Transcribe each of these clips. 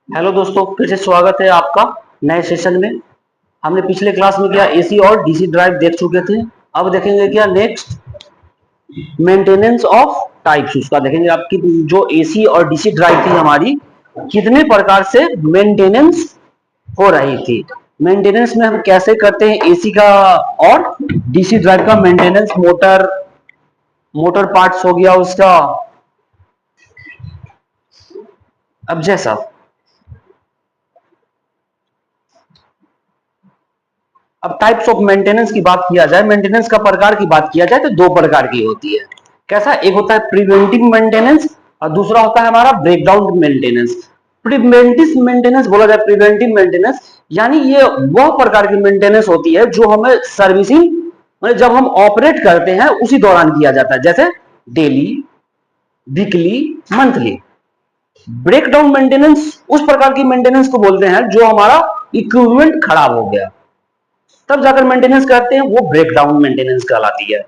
Hello दोस्तों, फिर से स्वागत है आपका नए सेशन में। हमने पिछले क्लास में क्या एसी और डीसी ड्राइव देख चुके थे। अब देखेंगे क्या नेक्स्ट मेंटेनेंस ऑफ टाइप्स। उसका देखेंगे आपकी जो एसी और डीसी ड्राइव थी हमारी, कितने प्रकार से मेंटेनेंस हो रही थी। मेंटेनेंस में हम कैसे करते हैं एसी का और डीसी ड्राइव का मेंटेनेंस। मोटर मोटर पार्ट्स हो गया उसका। अब जैसा अब टाइप्स ऑफ मेंटेनेंस की बात किया जाए, मेंटेनेंस का प्रकार की बात किया जाए तो दो प्रकार की होती है। कैसा? एक होता है प्रिवेंटिव मेंटेनेंस और दूसरा होता है हमारा ब्रेकडाउन मेंटेनेंस। प्रिवेंटिव मेंटेनेंस बोला जाए, प्रिवेंटिव मेंटेनेंस यानी ये वह प्रकार की मेंटेनेंस होती है जो हमें सर्विसिंग मतलब जब हम ऑपरेट करते हैं उसी दौरान किया जाता है, जैसे daily, weekly, monthly. Breakdown maintenance उस प्रकार की मेंटेनेंस को बोलते हैं जो हमारा इक्विपमेंट खराब हो गया तब जाकर मेंटेनेंस करते हैं, वो ब्रेकडाउन मेंटेनेंस कहलाती है।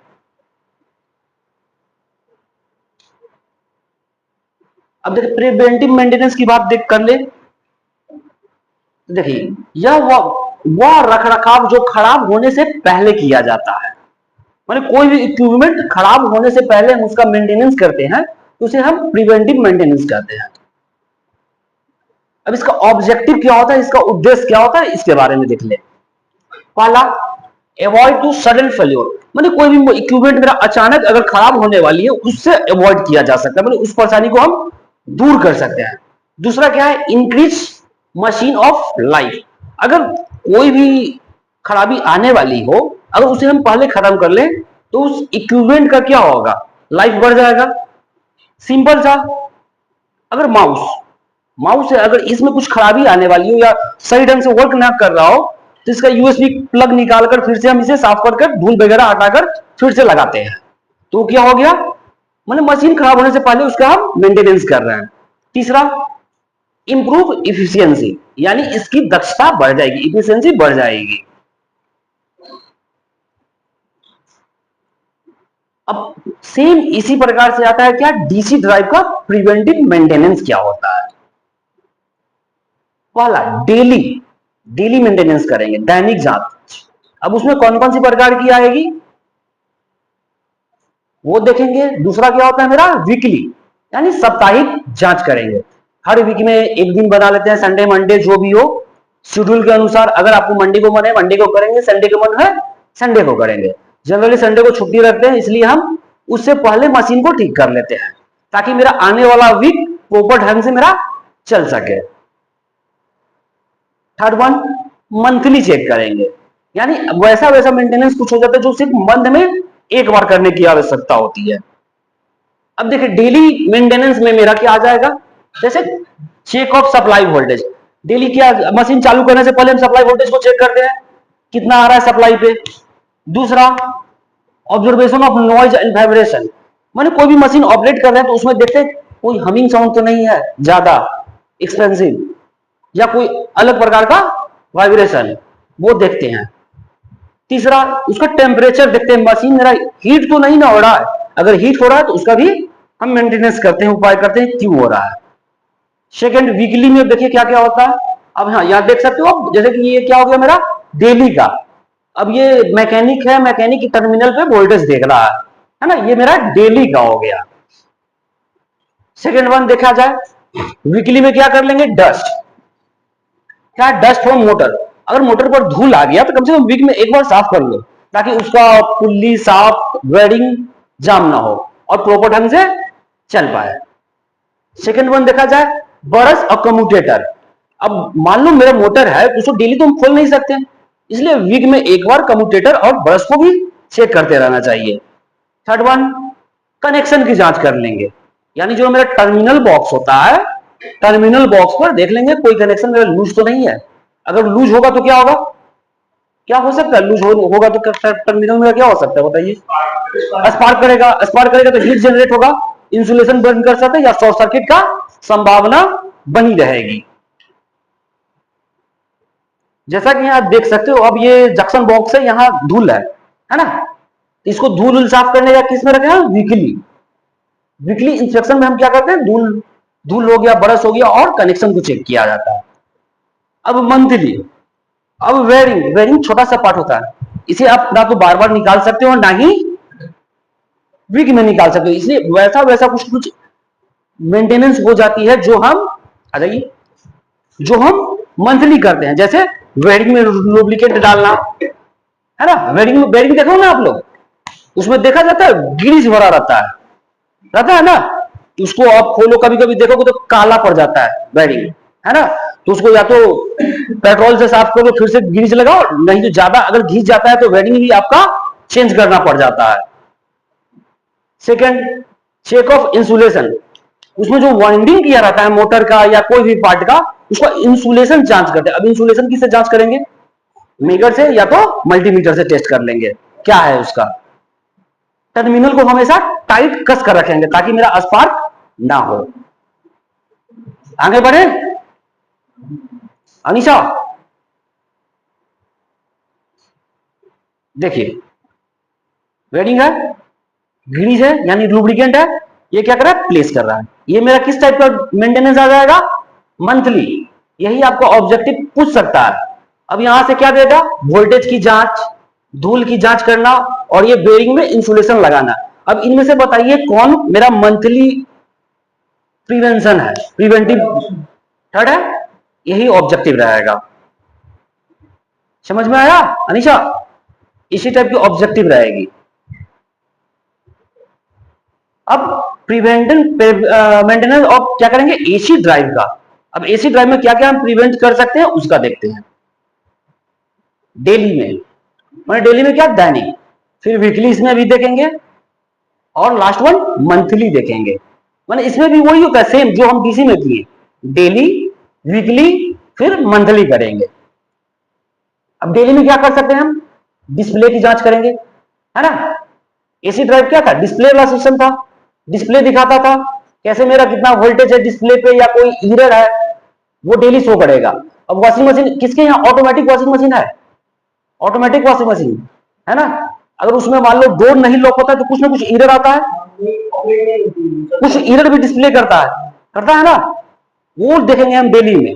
अब देखिए प्रिवेंटिव मेंटेनेंस की बात देख कर ले। देखिए यह वह रख रखाव जो खराब होने से पहले किया जाता है। माने कोई भी इक्विपमेंट खराब होने से पहले हम उसका मेंटेनेंस करते हैं तो उसे हम प्रिवेंटिव मेंटेनेंस कहते हैं। अब इसका ऑब्जेक्टिव क्या होता है, इसका उद्देश्य क्या होता है, इसके बारे में देख ले। पहला, अवॉइड टू सडन फेल्योर, माने कोई भी इक्विपमेंट मेरा अचानक अगर खराब होने वाली है उससे अवॉइड किया जा सकता है, माने उस परेशानी को हम दूर कर सकते हैं। दूसरा क्या है, इंक्रीज मशीन ऑफ लाइफ, अगर कोई भी खराबी आने वाली हो अगर उसे हम पहले खत्म कर लें तो उस इक्विपमेंट का क्या होगा, लाइफ बढ़ जाएगा। सिंपल सा, अगर माउस माउस है, अगर इसमें कुछ खराबी आने वाली हो या सही ढंग से वर्क ना कर रहा हो तो इसका यूएसबी प्लग निकालकर फिर से हम इसे साफ कर धूल वगैरह हटाकर फिर से लगाते हैं तो क्या हो गया, मतलब मशीन खराब होने से पहले उसका हम मेंटेनेंस कर रहे हैं। तीसरा, इंप्रूव इफिशियंसी, यानी इसकी दक्षता बढ़ जाएगी, इफिशियंसी बढ़ जाएगी। अब सेम इसी प्रकार से आता है क्या, डीसी ड्राइव का प्रिवेंटिव मेंटेनेंस क्या होता है। पहला, डेली डेली मेंटेनेंस करेंगे, दैनिक जांच। अब उसमें कौन कौन सी प्रकार की आएगी वो देखेंगे। दूसरा क्या होता है मेरा, वीकली, यानी साप्ताहिक जांच करेंगे। हर वीक में एक दिन बना लेते हैं, संडे मंडे जो भी हो शेड्यूल के अनुसार। अगर आपको मंडे को मन है मंडे को करेंगे, संडे को मन है संडे को करेंगे। जनरली संडे को छुट्टी रखते हैं, इसलिए हम उससे पहले मशीन को ठीक कर लेते हैं ताकि मेरा आने वाला वीक प्रॉपर ढंग से मेरा चल सके। थर्ड वन, मंथली चेक करेंगे, यानी वैसा वैसा मेंटेनेंस कुछ हो जाता है जो सिर्फ मंथ में एक बार करने की आवश्यकता होती है। अब देखिए डेली मेंटेनेंस में मेरा क्या आ जाएगा, जैसे check of supply voltage. Daily क्या, मशीन चालू करने से पहले हम सप्लाई वोल्टेज को चेक करते हैं कितना आ रहा है सप्लाई पे। दूसरा, observation of noise and vibration, माने कोई भी मशीन ऑपरेट कर रहे हैं तो उसमें देखते हैं कोई हमिंग साउंड तो नहीं है ज्यादा एक्सपेंसिव या कोई अलग प्रकार का वाइब्रेशन, वो देखते हैं। तीसरा, उसका टेम्परेचर देखते हैं, मशीन मेरा हीट तो नहीं ना हो रहा है, अगर हीट हो रहा है तो उसका भी हम मेंटेनेंस करते हैं, उपाय करते हैं क्यों हो रहा है। सेकंड, वीकली में देखिए क्या क्या होता है। अब हाँ यहाँ देख सकते हो, जैसे कि ये क्या हो गया मेरा डेली का। अब ये मैकेनिक है, मैकेनिक टर्मिनल पे वोल्टेज देख रहा है ना, ये मेरा डेली का हो गया। सेकेंड वन देखा जाए, वीकली में क्या कर लेंगे, डस्ट। क्या, डस्ट फ्रॉम मोटर, अगर मोटर पर धूल आ गया तो कम से कम वीक में एक बार साफ कर लो ताकि उसका पुल्ली साफ वेडिंग जाम ना हो और प्रॉपर ढंग से चल पाए। सेकेंड वन देखा जाए, ब्रश और कम्यूटेटर। अब मान लो मेरा मोटर है तो उसको डेली तो हम खोल नहीं सकते, इसलिए वीक में एक बार कम्यूटेटर और ब्रश को भी चेक करते रहना चाहिए। थर्ड वन, कनेक्शन की जांच कर लेंगे, यानी जो मेरा टर्मिनल बॉक्स होता है टर्मिनल बॉक्स पर देख लेंगे कोई कनेक्शन मेरा लूज तो नहीं है। अगर लूज होगा तो क्या होगा, क्या हो सकता है, लूज होगा तो टर्मिनल में क्या हो सकता है बताइए, स्पार्क करेगा, स्पार्क करेगा तो हीट जनरेट होगा, इंसुलेशन बर्न कर सकते हैं या शॉर्ट सर्किट का संभावना बनी रहेगी। जैसा कि यहाँ देख सकते हो, अब ये जंक्शन बॉक्स है, यहाँ धूल है ना, इसको धूल साफ करने का किस में रखे हैं, वीकली। वीकली इंस्पेक्शन में हम क्या करते हैं, धूल धूल हो गया, ब्रश हो गया, और कनेक्शन को चेक किया जाता है। अब मंथली, अब वेयरिंग, वेयरिंग छोटा सा पार्ट होता है, इसे आप ना तो बार बार निकाल सकते हो, ना ही वीक में निकाल सकते हो, इसलिए वैसा वैसा कुछ कुछ मेंटेनेंस हो जाती है जो हम, आ जाइए, जो हम मंथली करते हैं। जैसे वेयरिंग में लुब्रिकेंट डालना, है ना, वेयरिंग में, वेयरिंग देखो ना आप लोग, उसमें देखा जाता है ग्रीस भरा रहता है ना, उसको आप खोलो कभी कभी देखोगे तो काला पड़ जाता है वेयरिंग, है ना, तो उसको या तो पेट्रोल से साफ करो, फिर से ग्रीस लगाओ, नहीं तो ज्यादा अगर घिस जाता है तो वेयरिंग भी आपका चेंज करना पड़ जाता है। सेकंड, चेक ऑफ इंसुलेशन, उसमें जो वाइंडिंग किया रहता है मोटर का या कोई भी पार्ट का, उसका इंसुलेशन जांच करते हैं। अब इंसुलेशन किससे जांच करेंगे? मीटर से या तो मल्टीमीटर से टेस्ट कर लेंगे क्या है उसका। टर्मिनल को हमेशा टाइट कस कर रखेंगे ताकि मेरा स्पार्क ना हो। आगे बढ़े अनिशा, देखिए वेडिंग है, ग्रीस है यानी लुब्रिकेंट है, ये क्या कर रहा है? प्लेस कर रहा है। ये मेरा किस टाइप का मेंटेनेंस आ जाएगा? मंथली। यही आपको ऑब्जेक्टिव पूछ सकता है। अब यहां से क्या देगा? वोल्टेज की जांच, धूल की जांच करना, और ये बेरिंग में इंसुलेशन लगाना। अब इनमें से बताइए कौन मेरा मंथली प्रिवेंशन है, प्रिवेंटिव थर्ड है, यही ऑब्जेक्टिव रहेगा। समझ में आया अनिशा? इसी टाइप की ऑब्जेक्टिव रहेगी। अब प्रिवेंटिव मेंटेनेंस ऑफ क्या करेंगे? एसी ड्राइव का। अब एसी ड्राइव में क्या क्या हम प्रिवेंट कर सकते हैं उसका देखते हैं। डेली में, मैंने डेली में क्या? दैनिक, फिर वीकली इसमें भी देखेंगे, और लास्ट वन मंथली देखेंगे। मैंने इसमें भी वही होता है सेम जो हम डीसी में किए, डेली, वीकली, फिर मंथली करेंगे। अब डेली में क्या कर सकते हैं हम? डिस्प्ले की जांच करेंगे, है ना। एसी ड्राइव क्या था? डिस्प्ले वाला सिस्टम था, डिस्प्ले दिखाता था कैसे मेरा कितना वोल्टेज है डिस्प्ले पे, या कोई एरर है वो डेली शो करेगा। अब वॉशिंग मशीन, किसके यहाँ ऑटोमेटिक वॉशिंग मशीन है? ऑटोमेटिक वॉशिंग मशीन है ना, अगर उसमें मान लो डोर नहीं लॉक होता है तो कुछ ना कुछ एरर आता है, कुछ एरर भी डिस्प्ले करता है ना, वो देखेंगे हम डेली में।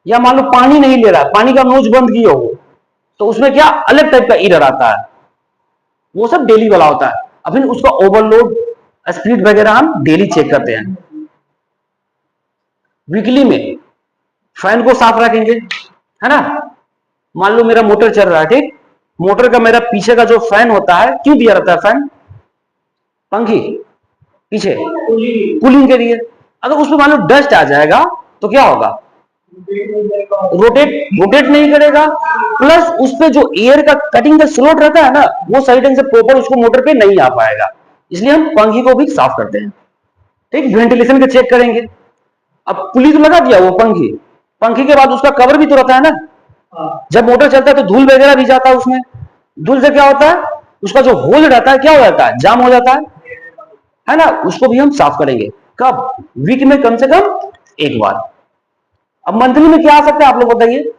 या मान लो पानी नहीं ले रहा है, पानी का नोज बंद किया हो तो उसमें क्या अलग टाइप का एरर आता है, वो सब डेली वाला होता है। अब फिर उसका ओवरलोड, स्पीड वगैरह हम डेली चेक करते हैं। वीकली में फैन को साफ रखेंगे, है ना। मान लो मेरा मोटर चल रहा है, ठीक, मोटर का मेरा पीछे का जो फैन होता है, क्यों दिया रहता है फैन? पंखी पीछे कूलिंग के लिए। अगर उसमें मान लो डस्ट आ जाएगा तो क्या होगा? रोटेट नहीं करेगा, प्लस उस पे जो एयर का कटिंग का स्लॉट रहता है ना, वो सही ढंग से प्रॉपर उसको मोटर पे नहीं आ पाएगा, इसलिए हम पंखी को भी साफ करते हैं। ठीक, वेंटिलेशन का चेक करेंगे। अब पुली तो लगा दिया वो पंखी, पंखी के बाद उसका कवर भी तो रहता है ना, जब मोटर चलता है तो धूल वगैरह भी जाता है उसमें, धूल से क्या होता है? उसका जो होल रहता है क्या हो जाता है? जाम हो जाता है ना, उसको भी हम साफ करेंगे। कब? वीक में कम से कम एक बार। अब मंथली में क्या आ सकता है आप लोग बताइए?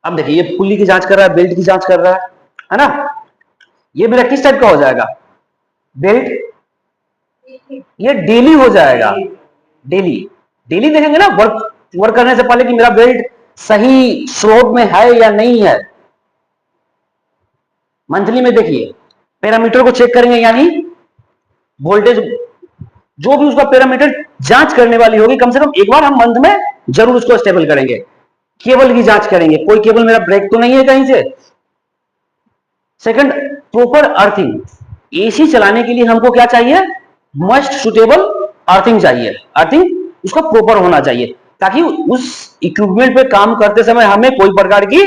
अब देखिए ये पुली की जांच कर रहा है, बेल्ट की जांच कर रहा है ना, ये मेरा किस टाइप का हो जाएगा? बेल्ट, ये डेली हो जाएगा, डेली डेली देखेंगे ना वर्क करने से पहले कि मेरा बेल्ट सही स्लॉट में है या नहीं है। मंथली में देखिए पैरामीटर को चेक करेंगे, यानी वोल्टेज, जो भी उसका पैरामीटर जांच करने वाली होगी, कम से कम एक बार हम मंथ में जरूर उसको स्टेबल करेंगे। केबल की जांच करेंगे, कोई केबल मेरा ब्रेक तो नहीं है कहीं से। सेकंड, प्रॉपर अर्थिंग, एसी चलाने के लिए हमको क्या चाहिए? मस्ट सुटेबल अर्थिंग चाहिए, अर्थिंग उसका प्रॉपर होना चाहिए ताकि उस इक्विपमेंट पे काम करते समय हमें कोई प्रकार की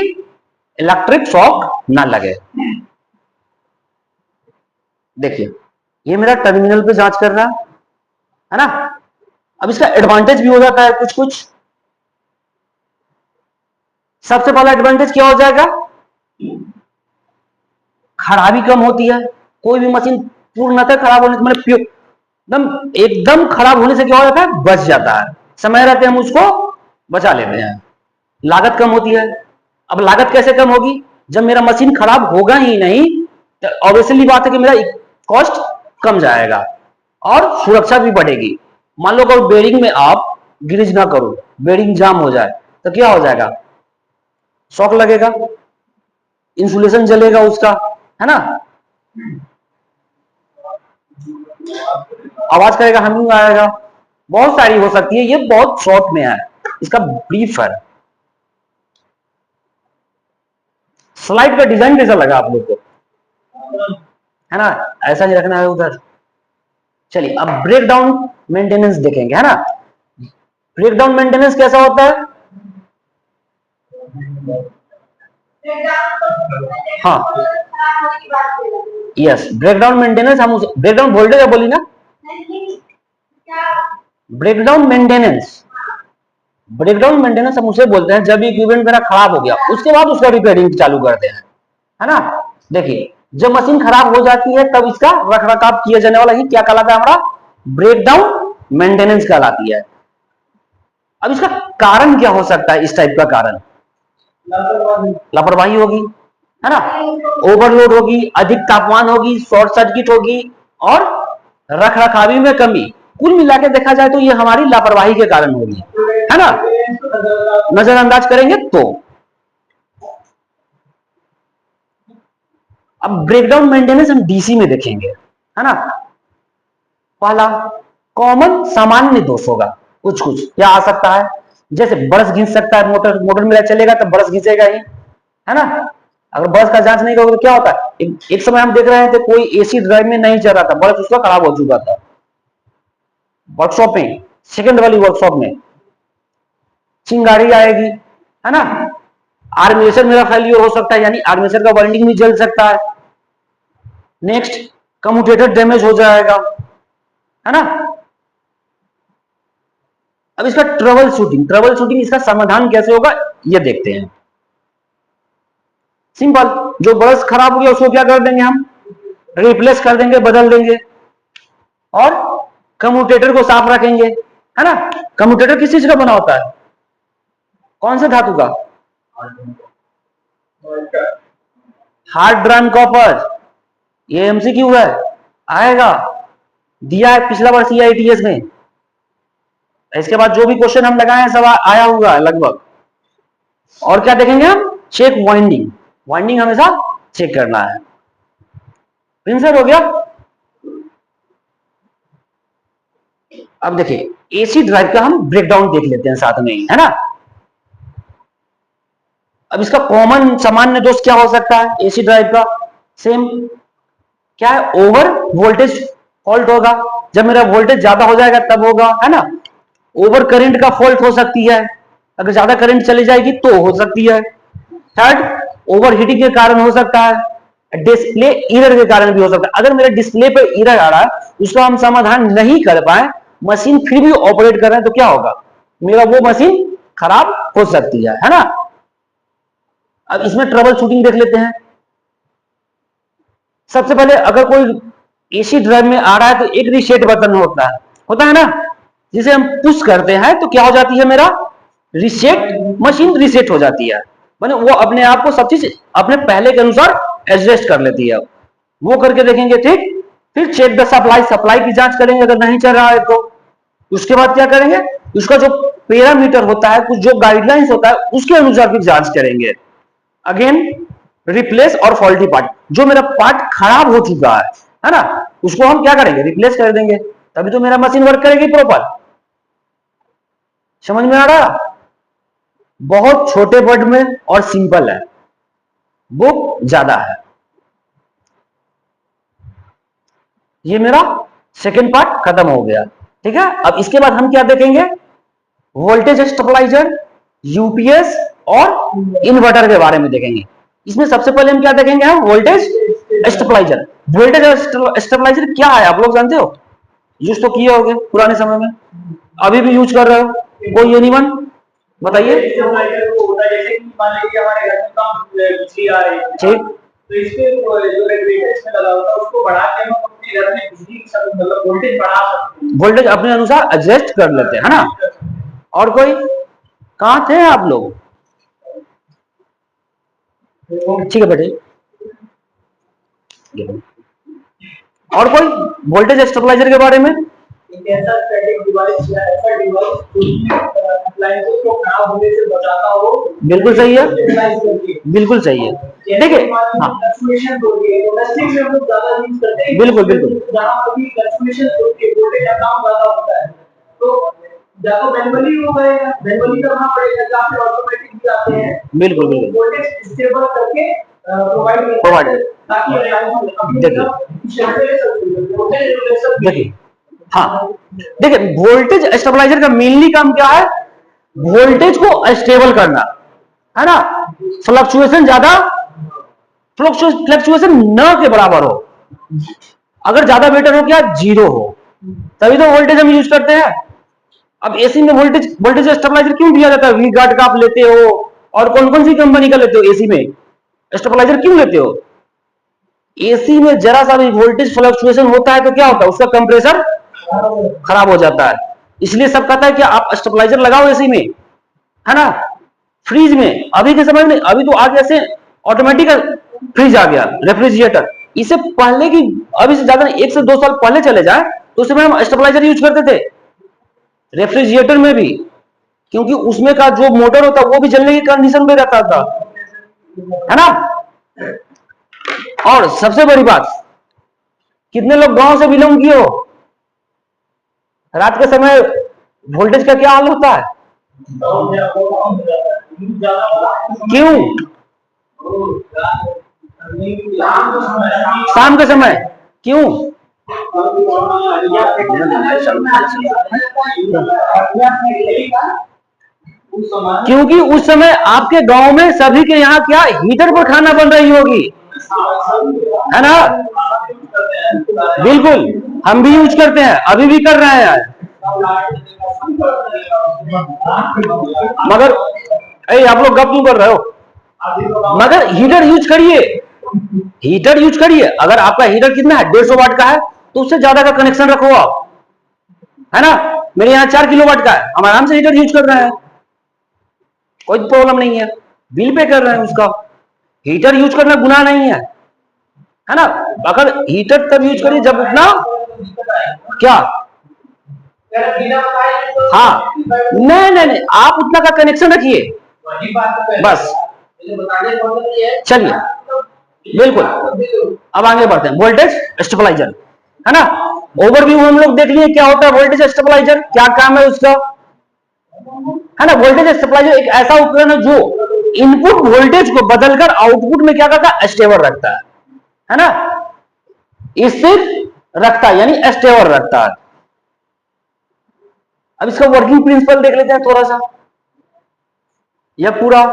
इलेक्ट्रिक शॉक ना लगे। देखिए ये मेरा टर्मिनल पे जांच कर रहा है ना। अब इसका एडवांटेज भी हो जाता है कुछ कुछ। सबसे पहला एडवांटेज क्या हो जाएगा? खराबी कम होती है, कोई भी मशीन पूर्णतः खराब होने, मतलब एकदम खराब होने से क्या हो जाता है? बच जाता है, समय रहते हम उसको बचा लेते हैं, लागत कम होती है। अब लागत कैसे कम होगी? जब मेरा मशीन खराब होगा ही नहीं तो ऑब्वियसली बात है कि मेरा कॉस्ट कम जाएगा और सुरक्षा भी बढ़ेगी। मान लो अगर बेरिंग में आप ग्रीज ना करो, बेरिंग जाम हो जाए तो क्या हो जाएगा, शॉक लगेगा, इंसुलेशन जलेगा उसका, है ना, आवाज करेगा, हमिंग आएगा, बहुत सारी हो सकती है। ये बहुत शॉर्ट में है, इसका ब्रीफ है। स्लाइड का डिजाइन कैसा लगा आप लोग को, है ना, ऐसा ही रखना है उधर। चलिए अब ब्रेक डाउन मेंटेनेंस देखेंगे, है ना। ब्रेक डाउन मेंटेनेंस कैसा होता है, हाँ यस, ब्रेकडाउन मेंटेनेंस, हम ब्रेकडाउन वोल्टेज बोली ना, ब्रेकडाउन मेंटेनेंस, ब्रेकडाउन मेंटेनेंस हम उसे बोलते हैं जब इक्विपमेंट मेरा खराब हो गया उसके बाद उसका रिपेयरिंग चालू करते हैं, है ना। देखिए जब मशीन खराब हो जाती है तब इसका रख रखाव किया जाने वाला ही क्या कहलाता है, हमारा ब्रेकडाउन मेंटेनेंस कहलाती है। अब इसका कारण क्या हो सकता है, इस टाइप का कारण लापरवाही होगी, है ना, ओवरलोड होगी, अधिक तापमान होगी, शॉर्ट सर्किट होगी और रख रखावी में कमी। कुल मिला के देखा जाए तो ये हमारी लापरवाही के कारण होगी, है ना, नजरअंदाज करेंगे तो। अब ब्रेकडाउन मेंटेनेंस हम डीसी में देखेंगे, है ना। पहला कॉमन सामान्य दोष होगा, कुछ कुछ क्या आ सकता है, जैसे बरस घिस सकता है, मोटर मोटर में चलेगा तो बरस घिसेगा ही, है ना। अगर बरस का जांच नहीं करोगे तो क्या होता है, एक समय हम देख रहे थे कोई एसी ड्राइव में नहीं चल रहा था, बरस उसका खराब हो चुका था, वर्कशॉप में, सेकंड वाली वर्कशॉप में चिंगारी आएगी, है ना। आर्मेचर मेरा फेलियर हो सकता है, यानी आर्मेचर का वाइंडिंग भी जल सकता है। नेक्स्ट कम्यूटेटर डैमेज हो जाएगा, है ना। अब इसका ट्रबल शूटिंग इसका समाधान कैसे होगा ये देखते हैं। सिंपल, जो ब्रश खराब हो गया उसको क्या कर देंगे, हम रिप्लेस कर देंगे, बदल देंगे और कम्यूटेटर को साफ रखेंगे, है ना। कम्यूटेटर किस चीज का बना होता है, कौन से धातु का, हार्ड ड्राइव कॉपर। ये एमसीक्यू है, आएगा, दिया है पिछला बार सीआईटीएस में। इसके बाद जो भी क्वेश्चन हम लगाए हैं सब आया हुआ है लगभग। और क्या देखेंगे हम, चेक वाइंडिंग, वाइंडिंग हमेशा चेक करना है। पिंसर हो गया। अब देखिए एसी ड्राइव का हम ब्रेकडाउन देख लेते हैं साथ में ही, है ना। अब इसका कॉमन सामान्य दोष क्या हो सकता है एसी ड्राइव का, सेम क्या है, ओवर वोल्टेज फॉल्ट होगा, जब मेरा वोल्टेज ज्यादा हो जाएगा तब होगा, है ना। ओवर करंट का फॉल्ट हो सकती है, अगर ज्यादा करंट चली जाएगी तो हो सकती है। थर्ड ओवर हीटिंग के कारण हो सकता है, डिस्प्ले एरर के कारण भी हो सकता है। अगर मेरे डिस्प्ले पे एरर आ रहा है उसका हम समाधान नहीं कर पाए, मशीन फिर भी ऑपरेट कर रहे हैं तो क्या होगा, मेरा वो मशीन खराब हो सकती है ना। अब इसमें ट्रबल शूटिंग देख लेते हैं। सबसे पहले अगर कोई एसी ड्राइव में आ रहा है तो एक रीसेट बटन होता है ना, जिसे हम पुश करते हैं तो क्या हो जाती है, मेरा रीसेट, मशीन रीसेट हो जाती है, माने वो अपने आप को सब चीज अपने पहले के अनुसार एडजस्ट कर लेती है। वो करके देखेंगे, ठीक। फिर चेक द सप्लाई, सप्लाई की जांच करेंगे, अगर नहीं चल रहा है तो उसके बाद क्या करेंगे, उसका जो पैरामीटर होता है, कुछ जो गाइडलाइंस होता है उसके अनुसार फिर जांच करेंगे। अगेन रिप्लेस और फॉल्टी पार्ट, जो मेरा पार्ट खराब हो चुका है ना, उसको हम क्या करेंगे, रिप्लेस कर देंगे, तभी तो मेरा मशीन वर्क करेगी प्रॉपर। समझ में आ रहा, बहुत छोटे वर्ड में और सिंपल है, वो ज्यादा है। ये मेरा सेकेंड पार्ट खत्म हो गया, ठीक है। अब इसके बाद हम क्या देखेंगे, वोल्टेज स्टेबलाइजर, यूपीएस और इन्वर्टर के बारे में देखेंगे। इसमें सबसे पहले हम क्या देखेंगे, हम वोल्टेज स्टेबलाइजर। वोल्टेज स्टेबलाइजर क्या है आप लोग जानते हो, यूज तो किए होंगे पुराने समय में, अभी भी यूज कर रहे हो, कोई एनीवन बताइए। ठीक, तो इसके जो रेगुलेटर इसमें लगा होता है उसको बढ़ा के हम अपने घर में बिजली मतलब वोल्टेज बढ़ा सकते हैं, वोल्टेज अपने अनुसार एडजस्ट कर लेते हैं, है ना। और कोई, कहाँ थे आप लोग, ठीक है बेटे। और कोई वोल्टेज स्टेबलाइजर के बारे में? एक ऐसा स्टैटिक डिवाइस या ऐसा डिवाइस जो अप्लायंसेस को खराब होने से बचाता हो। बिल्कुल सही है, स्टेबलाइज करके। बिल्कुल सही है। देखिए हाँ, फ्लक्चुएशन होती है, डोमेस्टिक में हम लोग ज्यादा यूज करते हैं। बिल्कुल बिल्कुल जहां कभी फ्लक्चुएशन होती है, वोल्टेज अप डाउन ज्यादा होता है, तो या तो मैनुअली हो गएगा, मैनुअली करना पड़ेगा, या फिर ऑटोमेटिक भी आते हैं। बिल्कुल बिल्कुल वोल्टेज स्टेबल करके प्रोवाइड ताकि देखिए हाँ, देखिए वोल्टेज स्टेबलाइजर का मेनली काम क्या है? वोल्टेज को स्टेबल करना, है ना। फ्लक्चुएशन ज्यादा फ्लक्चुएशन न के बराबर हो। अगर ज्यादा बेटर हो क्या? जीरो हो, तभी तो वोल्टेज हम यूज करते हैं। अब एसी में वोल्टेज स्टेबलाइजर क्यों दिया जाता है? वी गार्ड का आप लेते हो, और कौन कौन सी कंपनी का लेते हो? एसी में स्टेबलाइजर क्यों लेते हो? एसी में जरा सा भी वोल्टेज फ्लक्चुएशन होता है तो क्या होता है? उसका कंप्रेसर खराब हो जाता है। इसलिए सब कहता है कि आप स्टेबलाइजर लगाओ एसी में, है ना। फ्रिज में अभी के समय में, अभी तो आगे ऐसे ऑटोमेटिक फ्रिज आ गया, रेफ्रिजरेटर। इससे पहले की, अभी से ज्यादा 1 से 2 साल पहले चले जाए तो उस समय हम स्टेबलाइजर यूज करते थे रेफ्रिजरेटर में भी, क्योंकि उसमें का जो मोटर होता है वो भी जलने की कंडीशन में रहता था, है ना। और सबसे बड़ी बात, कितने लोग गांव से बिलोंग किए हो? रात के समय वोल्टेज का क्या हाल होता है? क्यों? शाम के समय क्यों? क्योंकि उस समय आपके गांव में सभी के यहाँ क्या हीटर पर खाना बन रही होगी, है ना। बिल्कुल, हम भी यूज करते हैं, अभी भी कर रहे हैं। मगर आप लोग गप क्यों कर रहे हो? मगर हीटर यूज करिए, हीटर यूज करिए। अगर आपका हीटर कितना है? 150 वाट का है, तो उससे ज्यादा का कनेक्शन रखो आप, है ना। मेरे यहाँ 4 किलोवाट का है, हम आराम से हीटर यूज कर रहे हैं, कोई प्रॉब्लम नहीं है, बिल पे कर रहे हैं उसका। हीटर यूज करना गुनाह नहीं है ना। अगर हीटर तब यूज करिए जब उतना क्या, हाँ, नहीं नहीं नहीं, आप उतना का कनेक्शन रखिए बस। चलिए, बिल्कुल। अब आगे बढ़ते हैं, वोल्टेज स्टेबलाइजर, है ना। ओवरव्यू हम लोग देख लिए क्या होता है वोल्टेज स्टेबलाइजर, क्या काम है उसका, है ना। वोल्टेज स्टेबलाइजर एक ऐसा उपकरण है जो इनपुट वोल्टेज को बदलकर आउटपुट में क्या करता है? स्टेबल रखता है ना, स्थिर रखता है, यानी स्टेबल रखता है। अब इसका वर्किंग प्रिंसिपल देख लेते हैं थोड़ा सा। यह पूरा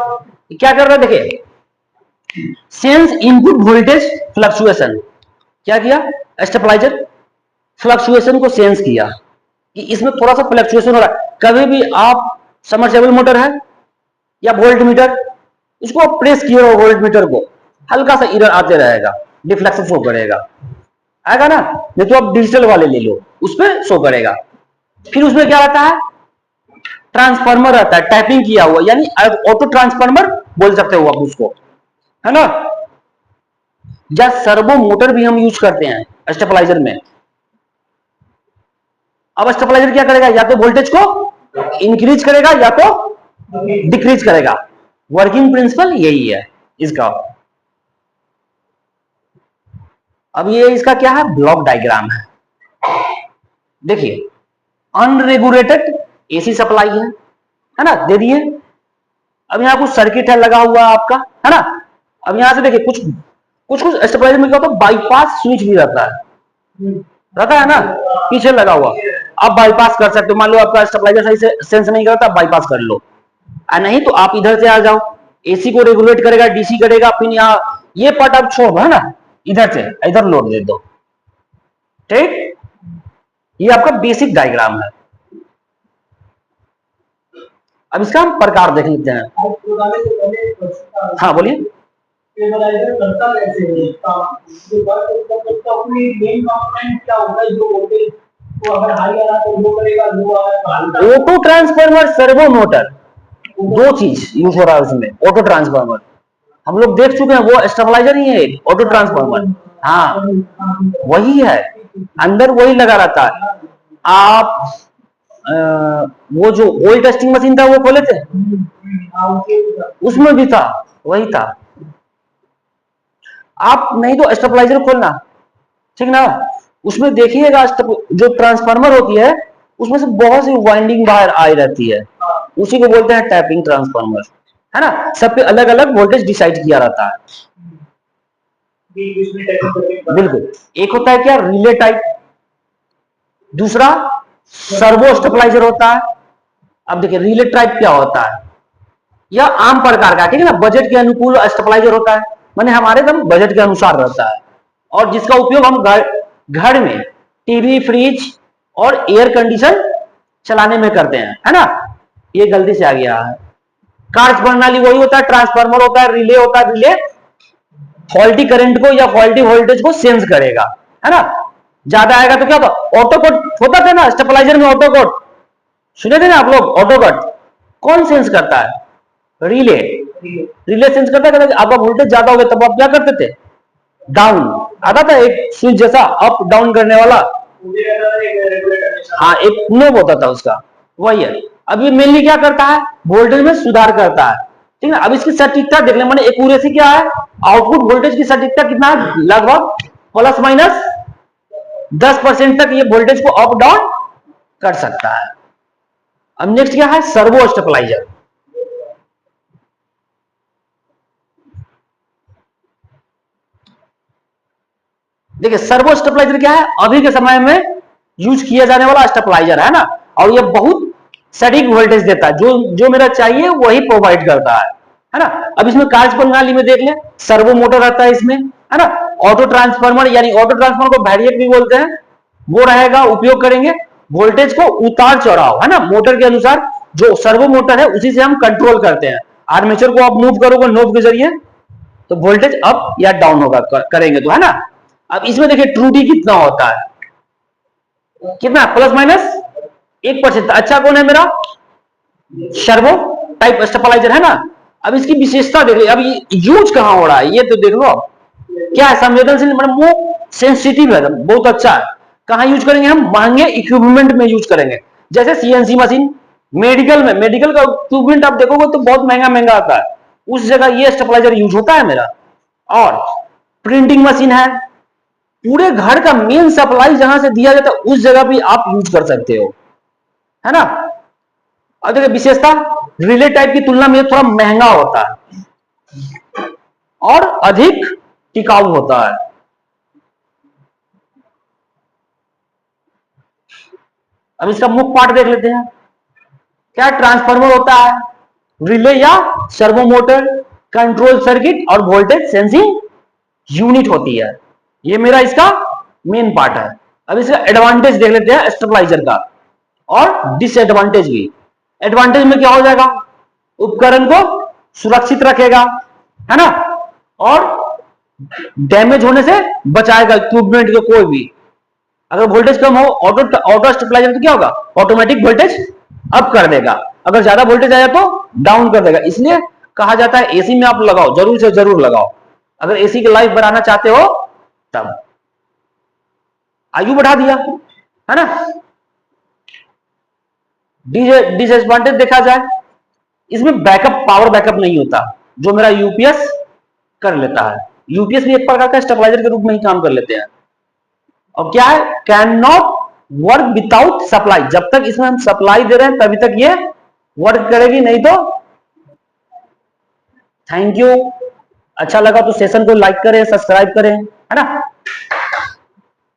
क्या कर रहा है? देखिए, सेंस इनपुट वोल्टेज फ्लक्चुएशन, क्या किया? स्टेबलाइजर फ्लक्चुएशन को सेंस किया कि इसमें थोड़ा सा फ्लक्चुएशन हो रहा है। कभी भी आप सबमर्सिबल मोटर है या वोल्ट मीटर, इसको आप प्रेस किए हो वोल्ट मीटर को, हल्का सा एरर आते रहेगा, डिफ्लेक्शन शो करेगा, आएगा ना। नहीं तो आप डिजिटल वाले ले लो, उस पर शो करेगा। फिर उसमें क्या रहता है? ट्रांसफार्मर रहता है, टैपिंग किया हुआ, यानी ऑटो ट्रांसफार्मर बोल सकते हो आप उसको, है ना। या सर्वो मोटर भी हम यूज करते हैं स्टेबलाइजर में। अब स्टेबलाइजर क्या करेगा? या तो वोल्टेज को इंक्रीज करेगा या तो डिक्रीज करेगा। वर्किंग प्रिंसिपल यही है इसका। अब ये इसका क्या है? ब्लॉक डायग्राम है। देखिए, अनरेगुलेटेड एसी सप्लाई है ना, दे दिए। अब यहाँ कुछ सर्किट है लगा हुआ आपका, है ना। अब यहां से देखिए, कुछ कुछ कुछ स्टेबलाइजर में क्या होता है? बाईपास स्विच भी रहता है ना, पीछे लगा हुआ। आप बाईपास कर सकते हो, मान लो आपका स्टेबलाइजर सही से सेंस नहीं करता, बाईपास कर लो, नहीं तो आप इधर से आ जाओ। एसी को रेगुलेट करेगा, डीसी करेगा, फिर यहाँ ये पार्ट आप छोड़ो, है ना, इधर से इधर लोड दे दो, ठीक। ये आपका बेसिक डायग्राम है। अब इसका हम प्रकार देख लेते हैं। हाँ बोलिए। ऑटो ट्रांसफार्मर, सर्वो मोटर, दो चीज यूज हो रहा है उसमें। ऑटो ट्रांसफार्मर हम लोग देख चुके हैं, वो स्टेबलाइजर ही है, ऑटो ट्रांसफार्मर। हाँ वही है, अंदर वही लगा रहता है। आप वो जो ऑयल टेस्टिंग मशीन था वो खोले थे, उसमें भी था, वही था। आप नहीं तो स्टेबलाइजर खोलना, ठीक ना, उसमें देखिएगा जो ट्रांसफार्मर होती है उसमें से बहुत सी वाइंडिंग बाहर आई रहती है, उसी को बोलते हैं टैपिंग ट्रांसफार्मर, है ना। सब पे अलग अलग वोल्टेज डिसाइड किया रहता है। बिल्कुल, एक होता है क्या, रिले टाइप, दूसरा सर्वो स्टेबलाइजर होता है। अब देखिए रिले टाइप क्या होता है, यह आम प्रकार का, ठीक है ना, बजट के अनुकूल स्टेबलाइजर होता है, माने हमारे एकदम बजट के अनुसार रहता है, और जिसका उपयोग हम घर में टीवी, फ्रिज और एयर कंडीशन चलाने में करते हैं, है ना। ये गलती से आ गया है। कार्य प्रणाली वही होता है, ट्रांसफार्मर होता है, रिले होता है, रिले फॉल्टी करंट को या फॉल्टी वोल्टेज को सेंस करेगा, है ना। ज्यादा आएगा तो क्या होता, ऑटो कट होता था ना स्टेबलाइजर में, ऑटो कट सुने थे ना आप लोग, ऑटो कट कौन सेंस करता है, रिले, रिले सेंस करता है। आपका वोल्टेज ज्यादा हो गया तब आप क्या करते थे, डाउन आता था एक स्विच जैसा, अप डाउन करने वाला, हाँ एक नोब होता था उसका, वही है। अब ये मेनली क्या करता है, वोल्टेज में सुधार करता है, ठीक है। अब इसकी सटीकता देख ले, मैंने एक्यूरेसी क्या है, आउटपुट वोल्टेज की सटीकता कितना है, लगभग प्लस माइनस 10% तक ये वोल्टेज को अप डाउन कर सकता है। अब नेक्स्ट क्या है, सर्वो स्टेबलाइजर। देखिए सर्वो स्टेबलाइजर क्या है, अभी के समय में यूज किया जाने वाला स्टेबलाइजर है ना, और ये बहुत सटीक वोल्टेज देता है, जो मेरा चाहिए वही प्रोवाइड करता है ना। अब इसमें कार्य प्रणाली में देख लें, सर्वो मोटर रहता है इसमें, है ना। ऑटो ट्रांसफार्मर, यानी ऑटो ट्रांसफार्मर को वैरिएक भी बोलते हैं, वो रहेगा, उपयोग करेंगे वोल्टेज को उतार चढ़ाव, है ना, मोटर के अनुसार। जो सर्वो मोटर है उसी से हम कंट्रोल करते हैं, आर्मेचर को आप मूव करोगे नोब के जरिए तो वोल्टेज अप या डाउन होगा, करेंगे तो, है ना। अब इसमें देखिए ट्रूटी कितना होता है, कितना, प्लस माइनस 1%। अच्छा कौन है मेरा, सर्वो टाइप स्टेबलाइजर, है ना। अब इसकी विशेषता देख लो, अब ये यूज कहां हो रहा है ये तो देख लो, क्या है, संवेदनशील, मतलब वो सेंसिटिव है, बहुत अच्छा है। कहां यूज करेंगे हम, महंगे इक्विपमेंट में यूज करेंगे, जैसे सीएनसी मशीन, मेडिकल में, मेडिकल का इक्विपमेंट आप देखोगे तो बहुत महंगा महंगा आता है, उस जगह ये स्टेबलाइजर यूज होता है मेरा। और प्रिंटिंग मशीन है, पूरे घर का मेन सप्लाई जहां से दिया जाता है उस जगह भी आप यूज कर सकते हो, है ना। अब देखिए विशेषता, रिले टाइप की तुलना में थोड़ा महंगा होता है और अधिक टिकाऊ होता है। अब इसका मुख्य पार्ट देख लेते हैं, क्या ट्रांसफार्मर होता है, रिले या सर्वो मोटर, कंट्रोल सर्किट और वोल्टेज सेंसिंग यूनिट होती है, ये मेरा इसका मेन पार्ट है। अब इसका एडवांटेज देख लेते हैं स्टेबलाइजर का, और डिसएडवांटेज भी। एडवांटेज में क्या हो जाएगा, उपकरण को सुरक्षित रखेगा, है ना, और डैमेज होने से बचाएगा इक्विपमेंट के कोई भी। अगर वोल्टेज कम हो, ऑटो स्टेबलाइजर तो क्या होगा, ऑटोमेटिक वोल्टेज अप कर देगा, अगर ज्यादा वोल्टेज आया तो डाउन कर देगा। इसलिए कहा जाता है एसी में आप लगाओ, जरूर से जरूर लगाओ, अगर एसी की लाइफ बढ़ाना चाहते हो तब। आयु बढ़ा दिया, है ना। डिसएडवांटेज देखा जाए, इसमें बैकअप, पावर बैकअप नहीं होता, जो मेरा यूपीएस कर लेता है। यूपीएस भी एक प्रकार का स्टेबलाइजर के रूप में ही काम कर लेते हैं। और क्या है, can not work without supply, जब तक इसमें हम सप्लाई दे रहे हैं तभी तक ये वर्क करेगी, नहीं तो। थैंक यू, अच्छा लगा तो सेशन को लाइक करें, सब्सक्राइब करें, है ना।